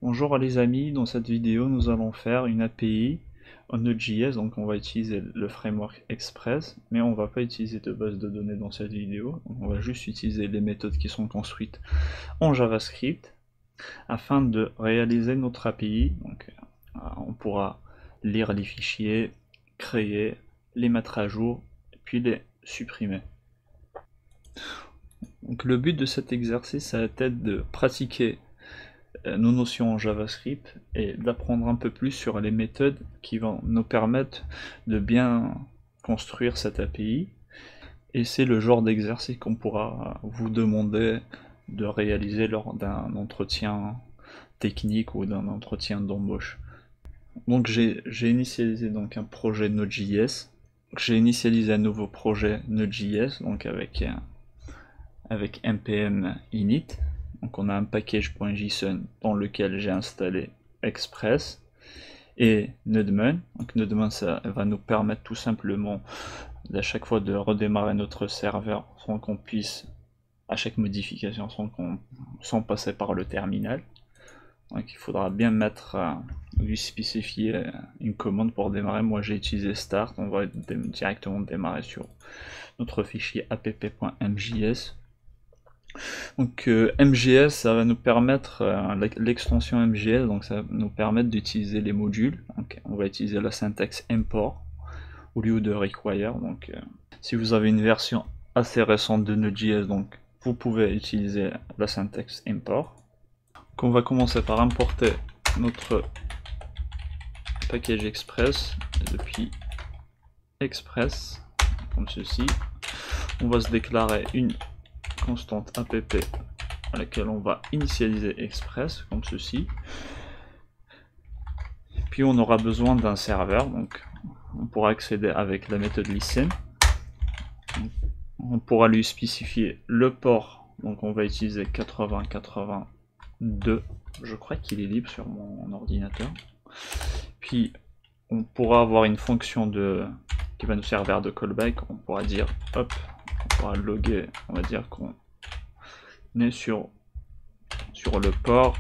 Bonjour les amis, dans cette vidéo nous allons faire une API en Node.js, donc on va utiliser le framework Express, mais on va pas utiliser de base de données dans cette vidéo, donc on va juste utiliser les méthodes qui sont construites en JavaScript afin de réaliser notre API. Donc on pourra lire les fichiers, créer, les mettre à jour, puis les supprimer. Donc le but de cet exercice, ça va être de pratiquer nos notions en JavaScript et d'apprendre un peu plus sur les méthodes qui vont nous permettre de bien construire cette API. Et c'est le genre d'exercice qu'on pourra vous demander de réaliser lors d'un entretien technique ou d'un entretien d'embauche. Donc j'ai initialisé donc un projet Node.js. J'ai initialisé un nouveau projet Node.js donc avec npm init. Donc on a un package.json dans lequel j'ai installé Express et Nodemon. Donc Nodemon, ça va nous permettre tout simplement à chaque fois de redémarrer notre serveur sans qu'on puisse, à chaque modification, sans passer par le terminal. Donc il faudra bien lui spécifier une commande pour démarrer. Moi j'ai utilisé start, on va directement démarrer sur notre fichier app.mjs. Donc MGS, ça va nous permettre, l'extension MGS, donc ça va nous permettre d'utiliser les modules. Donc on va utiliser la syntaxe import au lieu de require. Donc si vous avez une version assez récente de Node.js, donc vous pouvez utiliser la syntaxe import. Donc on va commencer par importer notre package express depuis express comme ceci. On va se déclarer une constante app à laquelle on va initialiser express comme ceci. Puis on aura besoin d'un serveur, donc on pourra accéder avec la méthode listen. On pourra lui spécifier le port, donc on va utiliser 8082, je crois qu'il est libre sur mon ordinateur. Puis on pourra avoir une fonction qui va nous servir de callback. On pourra dire hop, on pourra loguer, on va dire qu'on est sur le port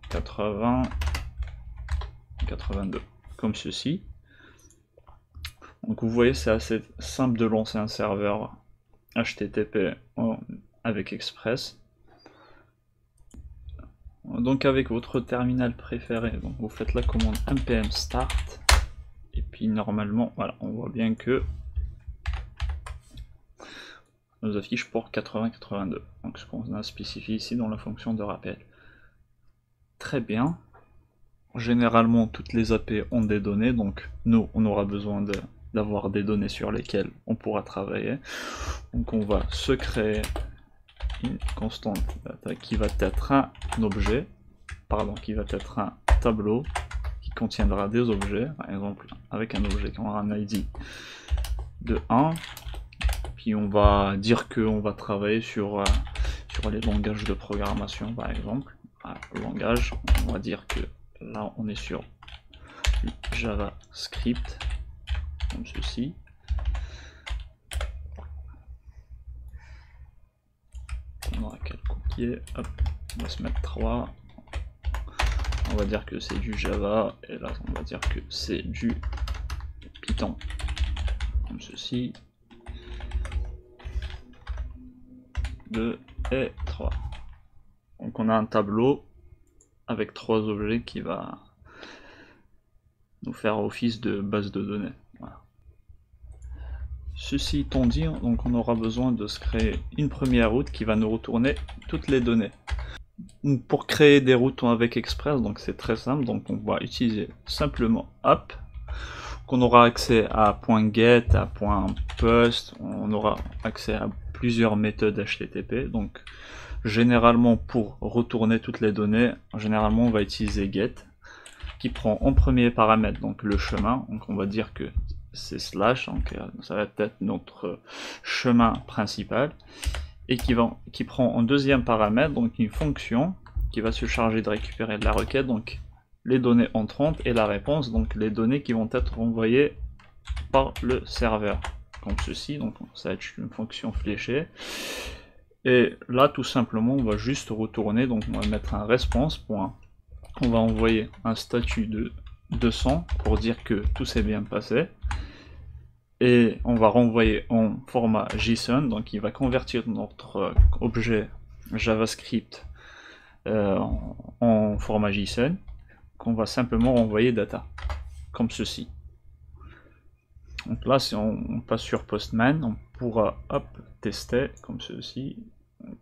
82 comme ceci. Donc vous voyez, c'est assez simple de lancer un serveur HTTP avec Express. Donc avec votre terminal préféré, donc vous faites la commande npm start et puis normalement voilà, on voit bien que nous affiche port 8082, donc ce qu'on a spécifié ici dans la fonction de rappel. Très bien. Généralement toutes les AP ont des données, donc nous on aura besoin d'avoir des données sur lesquelles on pourra travailler. Donc on va se créer une constante data qui va être un objet, qui va être un tableau qui contiendra des objets, par exemple avec un objet qui aura un ID de 1. Puis on va dire qu'on va travailler sur les langages de programmation, par exemple. Le langage, on va dire que là on est sur JavaScript, comme ceci. On aura qu'à le copier, hop, on va se mettre 3. On va dire que c'est du Java, et là on va dire que c'est du Python, comme ceci. 2 et 3. Donc on a un tableau avec 3 objets qui va nous faire office de base de données. Voilà. Ceci étant dit, donc on aura besoin de se créer une première route qui va nous retourner toutes les données. Donc pour créer des routes avec Express, donc c'est très simple, donc on va utiliser simplement app. On aura accès à .get, à .post, on aura accès à plusieurs méthodes HTTP. Donc généralement pour retourner toutes les données, généralement on va utiliser get, qui prend en premier paramètre donc le chemin. Donc on va dire que c'est slash, donc ça va être notre chemin principal, et qui prend en deuxième paramètre donc une fonction qui va se charger de récupérer de la requête, donc les données entrantes et la réponse, donc les données qui vont être envoyées par le serveur, comme ceci. Donc ça va être une fonction fléchée. Et là tout simplement on va juste retourner, donc on va mettre un response on va envoyer un statut de 200 pour dire que tout s'est bien passé. Et on va renvoyer en format JSON, donc il va convertir notre objet JavaScript en format JSON, qu'on va simplement renvoyer data, comme ceci. Donc là, si on passe sur Postman, on pourra tester comme ceci. Donc,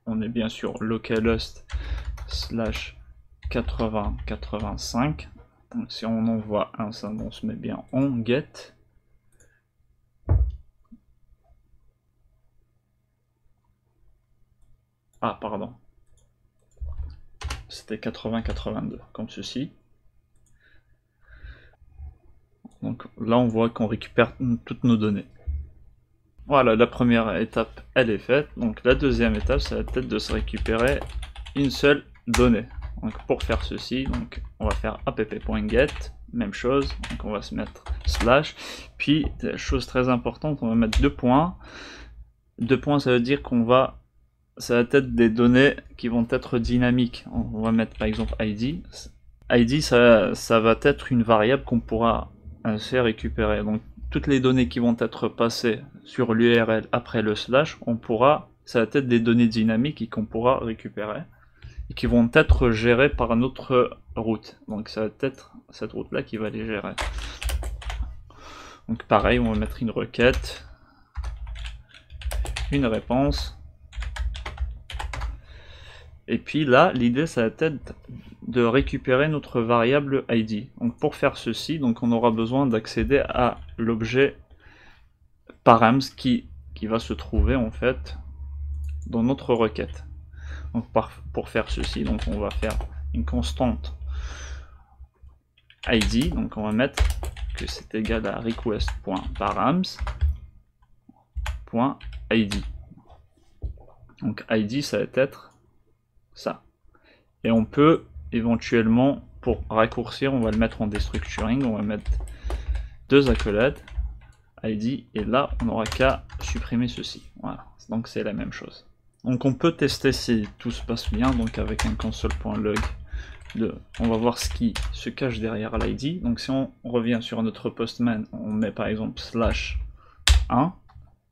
on est bien sûr localhost /8085. Donc si on envoie un, ça on se met bien en get. Ah pardon, c'était 8082 comme ceci. Donc là on voit qu'on récupère toutes nos données. Voilà, la première étape elle est faite. Donc la deuxième étape, ça va être de se récupérer une seule donnée. Donc pour faire ceci, donc on va faire app.get, même chose, donc on va se mettre slash, puis chose très importante, on va mettre 2 points. 2 points, ça veut dire ça va être des données qui vont être dynamiques. On va mettre par exemple ID. ID, ça va être une variable qu'on pourra ainsi récupérer. Donc toutes les données qui vont être passées sur l'URL après le slash, ça va être des données dynamiques et qu'on pourra récupérer et qui vont être gérées par notre route. Donc ça va être cette route là qui va les gérer. Donc pareil, on va mettre une requête, une réponse. Et puis là, l'idée, ça va être de récupérer notre variable ID. Donc pour faire ceci, donc on aura besoin d'accéder à l'objet params qui va se trouver en fait dans notre requête. Donc pour faire ceci, donc on va faire une constante ID. Donc on va mettre que c'est égal à request.params.id. Donc ID, ça va être ça. Et on peut éventuellement, pour raccourcir, on va le mettre en destructuring, on va mettre 2 accolades ID, et là on n'aura qu'à supprimer ceci. Voilà, donc c'est la même chose. Donc on peut tester si tout se passe bien, donc avec un console.log, on va voir ce qui se cache derrière l'ID. Donc si on revient sur notre Postman, on met par exemple /1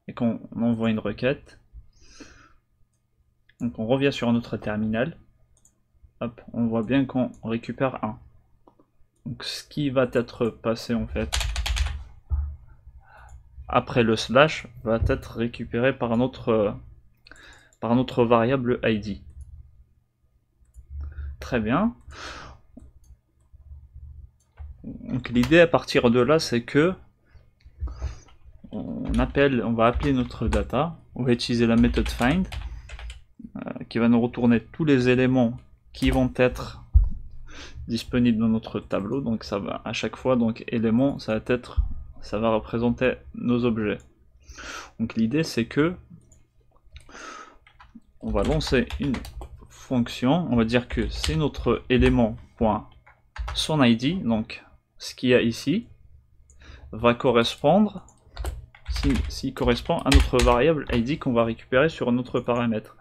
et qu'on envoie une requête. Donc on revient sur notre terminal, hop, on voit bien qu'on récupère 1. Donc ce qui va être passé en fait après le slash va être récupéré par notre variable ID. Très bien. Donc l'idée à partir de là, c'est que on va appeler notre data, on va utiliser la méthode find qui va nous retourner tous les éléments qui vont être disponibles dans notre tableau. Donc ça va à chaque fois, donc élément, ça va représenter nos objets. Donc l'idée c'est que on va lancer une fonction, on va dire que c'est notre élément point son ID, donc ce qu'il y a ici va correspondre, s'il correspond à notre variable ID qu'on va récupérer sur notre paramètre.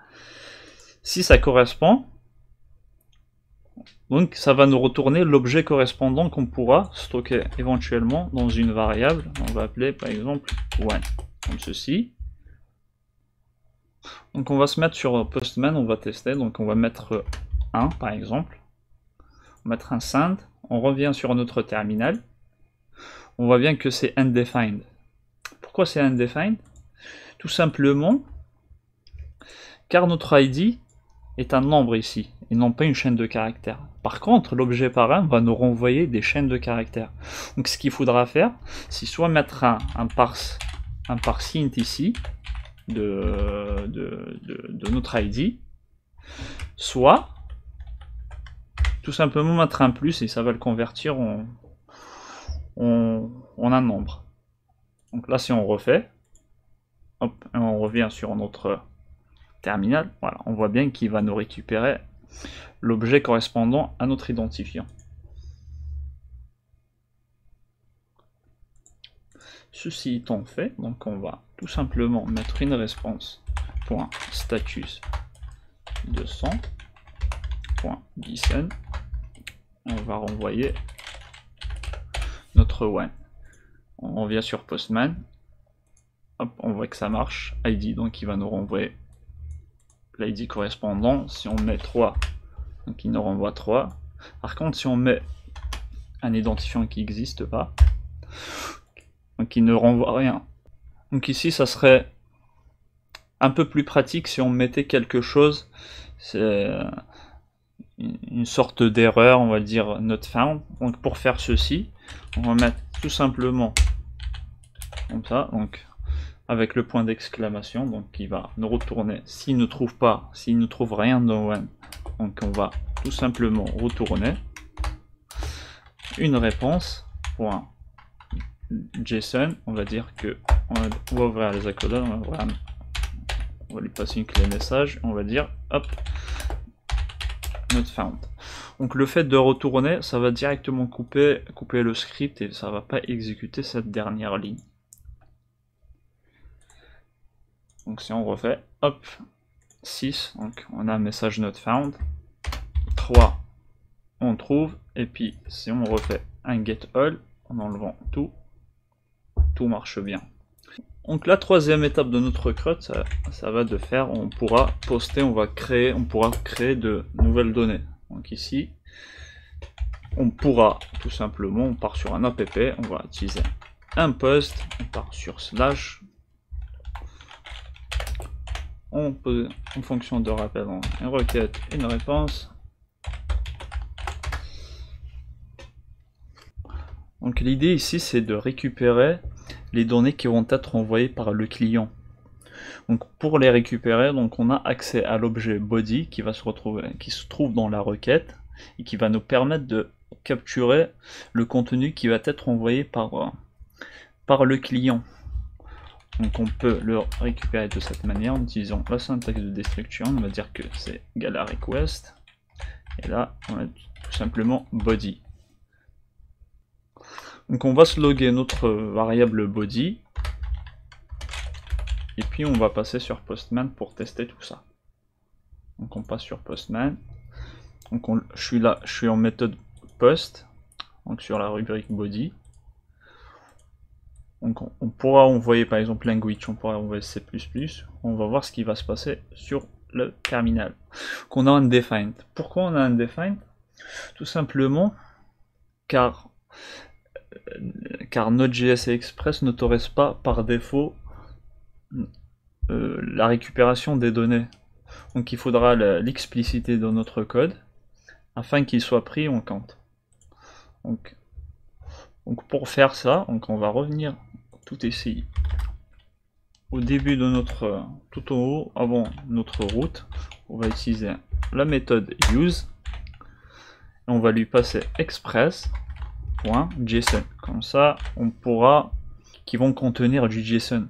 Si ça correspond, donc ça va nous retourner l'objet correspondant qu'on pourra stocker éventuellement dans une variable. On va appeler par exemple one, comme ceci. Donc on va se mettre sur Postman, on va tester, donc on va mettre 1 par exemple. On va mettre un send, on revient sur notre terminal. On voit bien que c'est undefined. Pourquoi c'est undefined? Tout simplement car notre ID est un nombre ici, et non pas une chaîne de caractères. Par contre, l'objet param va nous renvoyer des chaînes de caractères. Donc ce qu'il faudra faire, c'est soit mettre un parse int ici, de notre ID, soit tout simplement mettre un plus, et ça va le convertir en un nombre. Donc là, si on refait, hop, on revient sur notre terminal, voilà, on voit bien qu'il va nous récupérer l'objet correspondant à notre identifiant. Ceci étant fait, donc on va tout simplement mettre une réponse.status 200.json on va renvoyer notre one. On revient sur Postman. Hop, on voit que ça marche. ID, donc il va nous renvoyer l'ID correspondant. Si on met 3, donc il nous renvoie 3. Par contre, si on met un identifiant qui n'existe pas, donc il ne renvoie rien. Donc ici, ça serait un peu plus pratique si on mettait quelque chose, c'est une sorte d'erreur, on va dire not found. Donc pour faire ceci, on va mettre tout simplement comme ça, donc avec le point d'exclamation, donc il va nous retourner s'il ne trouve pas, s'il ne trouve rien dans one, donc on va tout simplement retourner une réponse point JSON. On va dire que on va ouvrir les accoladons, on va lui passer une clé message, on va dire hop not found. Donc le fait de retourner, ça va directement couper le script et ça va pas exécuter cette dernière ligne. Donc si on refait, hop, 6, donc on a un message not found, 3, on trouve, et puis si on refait un get all, en enlevant tout marche bien. Donc la troisième étape de notre CRUD, ça va de faire, on pourra poster, on pourra créer de nouvelles données. Donc ici, on pourra tout simplement, on part sur un app, on va utiliser un post, on part sur slash, on peut en fonction de rappel une requête, une réponse. Donc l'idée ici c'est de récupérer les données qui vont être envoyées par le client. Donc pour les récupérer, donc on a accès à l'objet body qui se trouve dans la requête et qui va nous permettre de capturer le contenu qui va être envoyé par le client. Donc on peut le récupérer de cette manière en utilisant la syntaxe de destruction. On va dire que c'est égal à request et là on va tout simplement body. Donc on va se loguer notre variable body et puis on va passer sur Postman pour tester tout ça. Donc on passe sur Postman. Donc je suis en méthode post, donc sur la rubrique body. Donc on pourra envoyer par exemple language, on pourra envoyer C++, on va voir ce qui va se passer sur le terminal. Donc on a undefined. Pourquoi on a undefined? Tout simplement car Node.js et Express n'autorisent pas par défaut la récupération des données. Donc il faudra l'expliciter dans notre code afin qu'il soit pris en compte. Donc pour faire ça, on va revenir tout ici au début de notre, tout en haut, avant notre route, on va utiliser la méthode use et on va lui passer express.json. Comme ça, on pourra, qui vont contenir du JSON,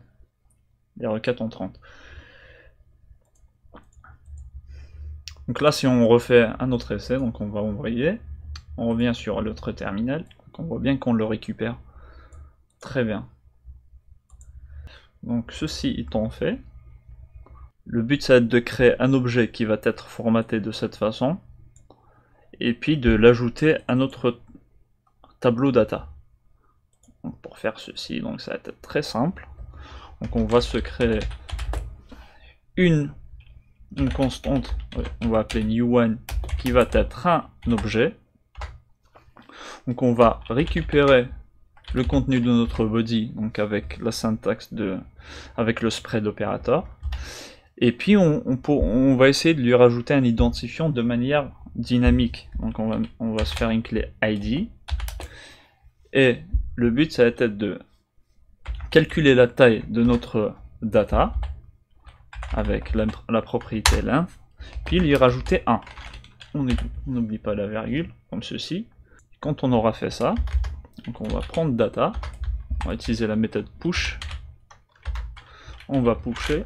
des requêtes entrantes. Donc là, si on refait un autre essai, donc on va envoyer, on revient sur l'autre terminal, donc on voit bien qu'on le récupère. Très bien. Donc ceci étant fait, le but ça va être de créer un objet qui va être formaté de cette façon, et puis de l'ajouter à notre tableau data. Donc pour faire ceci, donc ça va être très simple. Donc on va se créer une constante, on va appeler new1, qui va être un objet. Donc on va récupérer le contenu de notre body, donc avec la syntaxe avec le spread opérateur. Et puis on va essayer de lui rajouter un identifiant de manière dynamique. Donc on va se faire une clé ID. Et le but ça va être de calculer la taille de notre data avec la propriété length, puis lui rajouter 1. On n'oublie pas la virgule, comme ceci. Quand on aura fait ça, donc on va prendre data, on va utiliser la méthode push, on va pusher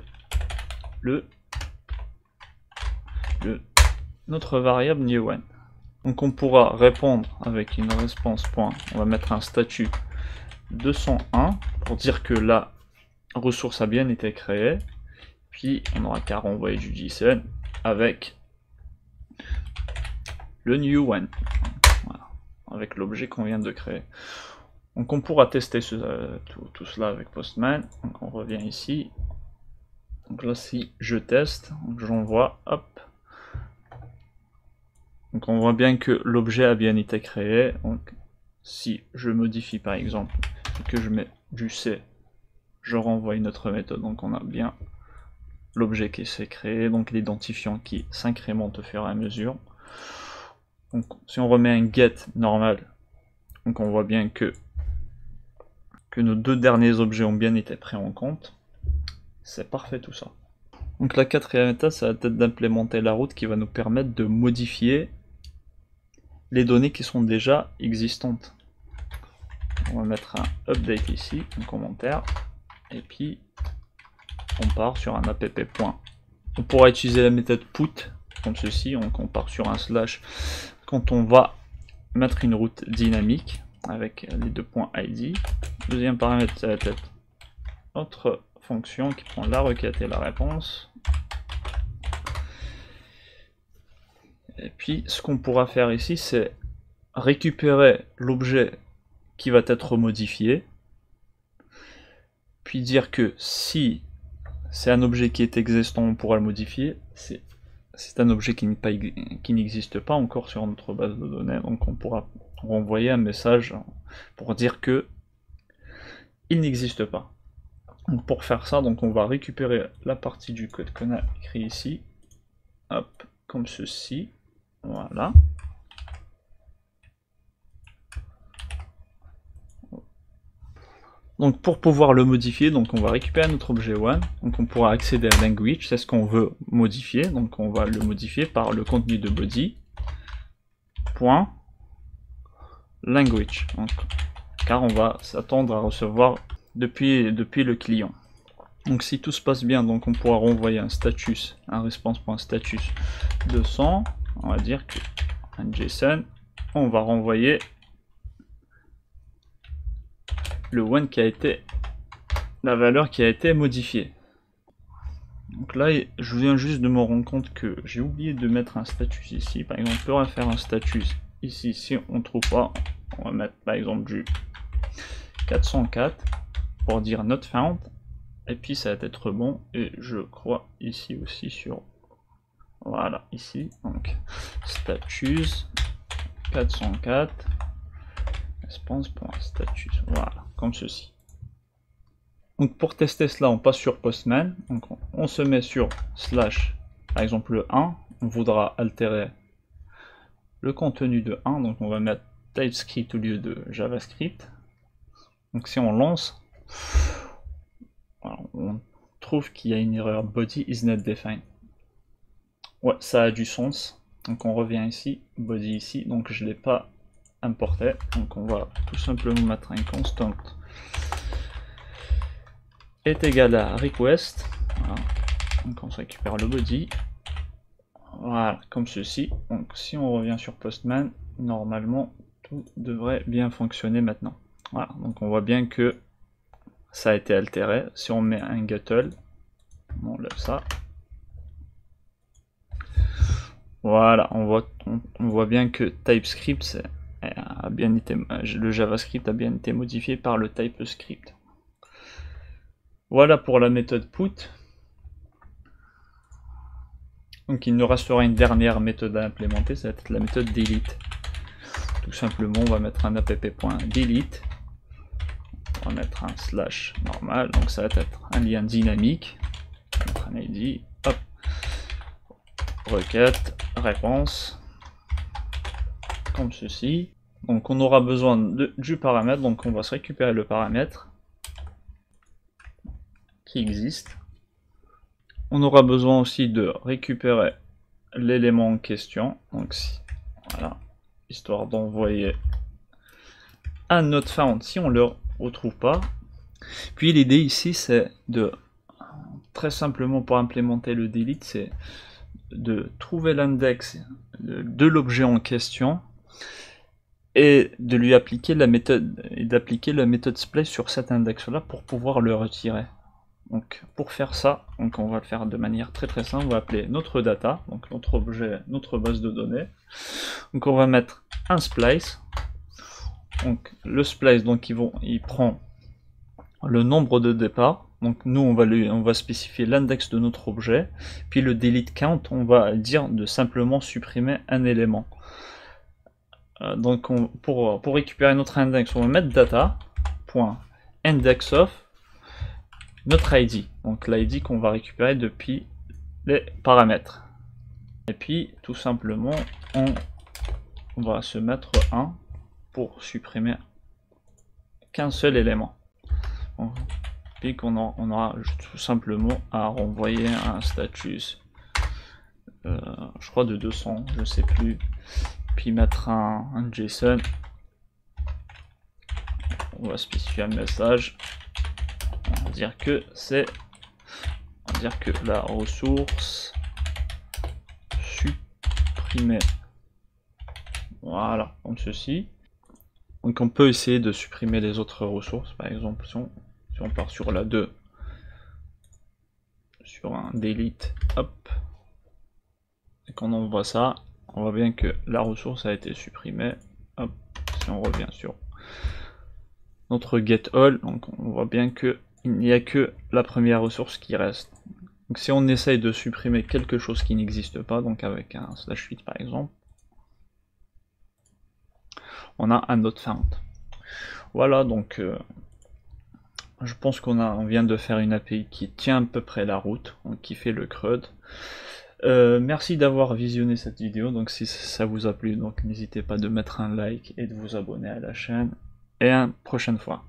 notre variable new1. Donc on pourra répondre avec une réponse point, on va mettre un statut 201 pour dire que la ressource a bien été créée, puis on n'aura qu'à renvoyer du JSON avec le new1. Voilà. avec l'objet qu'on vient de créer. Donc on pourra tester tout cela avec Postman. Donc on revient ici. Donc là si je teste, j'envoie, hop. Donc on voit bien que l'objet a bien été créé. Donc si je modifie par exemple, que je mets du C, je renvoie une autre méthode. Donc on a bien l'objet qui s'est créé, donc l'identifiant qui s'incrémente au fur et à mesure. Donc si on remet un get normal, donc on voit bien que nos deux derniers objets ont bien été pris en compte. C'est parfait tout ça. Donc la quatrième étape, ça va être d'implémenter la route qui va nous permettre de modifier les données qui sont déjà existantes. On va mettre un update ici, un commentaire, et puis on part sur un app point. On pourra utiliser la méthode put comme ceci, donc on part sur un slash quand on va mettre une route dynamique avec les deux points ID. Deuxième paramètre, ça va être notre fonction qui prend la requête et la réponse. Et puis ce qu'on pourra faire ici, c'est récupérer l'objet qui va être modifié, puis dire que si c'est un objet qui est existant, on pourra le modifier. C'est un objet qui n'existe pas encore sur notre base de données, donc on pourra renvoyer un message pour dire que il n'existe pas. Donc pour faire ça, donc on va récupérer la partie du code qu'on a écrit ici, hop, comme ceci, voilà. Donc pour pouvoir le modifier, donc on va récupérer notre objet one, donc on pourra accéder à language, c'est ce qu'on veut modifier, donc on va le modifier par le contenu de body point language, donc, car on va s'attendre à recevoir depuis le client. Donc si tout se passe bien, donc on pourra renvoyer un status, un response.status 200, on va dire que un JSON, on va renvoyer le one qui a été, la valeur qui a été modifiée. Donc là, je viens juste de me rendre compte que j'ai oublié de mettre un status ici. Par exemple, on pourra faire un status ici. Si on ne trouve pas, on va mettre par exemple du 404 pour dire not found. Et puis ça va être bon. Et je crois ici aussi sur, voilà, ici. Donc status 404 response.status, voilà, comme ceci. Donc pour tester cela, on passe sur Postman, donc on se met sur slash, par exemple le 1, on voudra altérer le contenu de 1, donc on va mettre TypeScript au lieu de JavaScript. Donc si on lance, voilà, on trouve qu'il y a une erreur body is not defined. Ouais, ça a du sens. Donc on revient ici, body ici, donc je ne l'ai pas importé, donc on va tout simplement mettre un constant est égal à request, voilà. Donc on se récupère le body, voilà, comme ceci. Donc si on revient sur Postman, normalement tout devrait bien fonctionner maintenant. Voilà, donc on voit bien que ça a été altéré. Si on met un Guttle, on lève ça, voilà, on voit bien que TypeScript a bien été, le JavaScript a bien été modifié par le TypeScript. Voilà pour la méthode put. Donc il nous restera une dernière méthode à implémenter, ça va être la méthode delete. Tout simplement, on va mettre un app.delete. On va mettre un slash normal, donc ça va être un lien dynamique. On va mettre un ID, hop, requête, réponse, comme ceci. Donc on aura besoin du paramètre, donc on va se récupérer le paramètre qui existe. On aura besoin aussi de récupérer l'élément en question, donc voilà, histoire d'envoyer un not found si on le retrouve pas. Puis l'idée ici c'est de, très simplement pour implémenter le delete, c'est de trouver l'index de l'objet en question et de lui appliquer la méthode, et d'appliquer la méthode splice sur cet index là pour pouvoir le retirer. Donc pour faire ça, donc on va le faire de manière très simple, on va appeler notre data, donc notre objet, notre base de données. Donc on va mettre un splice, Donc le splice, donc il prend le nombre de départ. Donc nous on va spécifier l'index de notre objet, puis le delete count, on va dire de simplement supprimer un élément. Donc pour récupérer notre index, on va mettre data.index of notre ID, donc l'ID qu'on va récupérer depuis les paramètres. Et puis tout simplement on va se mettre 1 pour supprimer qu'un seul élément. Puis qu'on aura tout simplement à renvoyer un status, je crois de 200, je sais plus, puis mettre un JSON. On va spécifier un message, on va dire que la ressource supprimée, voilà, comme ceci. Donc on peut essayer de supprimer les autres ressources, par exemple si on part sur la 2, sur un delete, hop, et qu'on envoie ça, on voit bien que la ressource a été supprimée. Hop, si on revient sur notre getAll, donc on voit bien que il n'y a que la première ressource qui reste. Donc si on essaye de supprimer quelque chose qui n'existe pas, donc avec un /8 par exemple, on a un not found. Voilà, donc je pense qu'on vient de faire une API qui tient à peu près la route, donc qui fait le CRUD. Merci d'avoir visionné cette vidéo, donc si ça vous a plu, donc n'hésitez pas de mettre un like et de vous abonner à la chaîne, et à une prochaine fois.